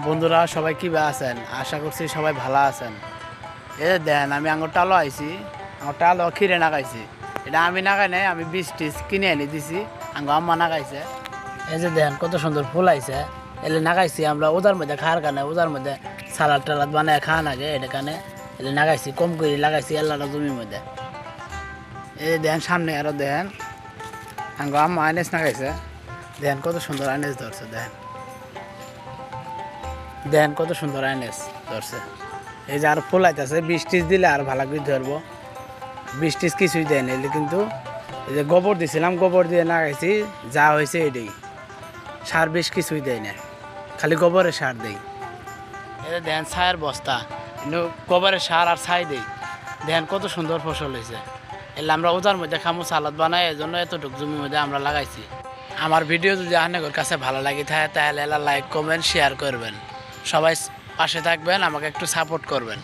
বন্ধুরা সবাই কীভাবে আছেন? আশা করছি সবাই ভালো আছেন। এই দেন আমি আঙুর টালো আইছি, আঙুর টালো খিরে নাগাইছি। এটা আমি নাগাই নাই, আমি 20 কিনে এনে দিছি, আঙ্গু আম্মা নাগাইছে। এই যে দেন কত সুন্দর ফুল আইছে, এলে নাগাইছি আমরা ওজার মধ্যে খাওয়ার কারণে, ওজার মধ্যে সালাদ টালাদ বানায় খাওয়া নাগে এটা কারণে এলে নাগাইছি, কম করে লাগাইছি এলাটা জমির মধ্যে। এই দেন সামনে আরও দেন আঙ্গু আম্মা আইনেস নাগাইছে, দেন কত সুন্দর আইনেস ধরছে। দেন কত সুন্দর আইনেস ধরছে। এই যে আর ফুল আইতেছে, 20 দিলে আর ভালো করে ধরবো। 20 কিছুই দেয় না, কিন্তু এই যে গোবর দিছিলাম, গোবর দিয়ে লাগাইছি, যা হয়েছে এটাই। সার বেশ কিছুই দেয় না, খালি গোবরের সার দেই। এটা দেন ছায়ের বস্তা, কিন্তু গোবরের সার আর ছাই দেই। দেন কত সুন্দর ফসল হয়েছে। এলে আমরা ওজার মধ্যে খামো, সালাদ বানাই, এই জন্য এতটুকু জমির মধ্যে আমরা লাগাইছি। আমার ভিডিও যদি আপনাদের কাছে ভালো লাগে থাকে তাহলে লাইক কমেন্ট শেয়ার করবেন। সবাই পাশে থাকবেন, আমাকে একটু সাপোর্ট করবেন।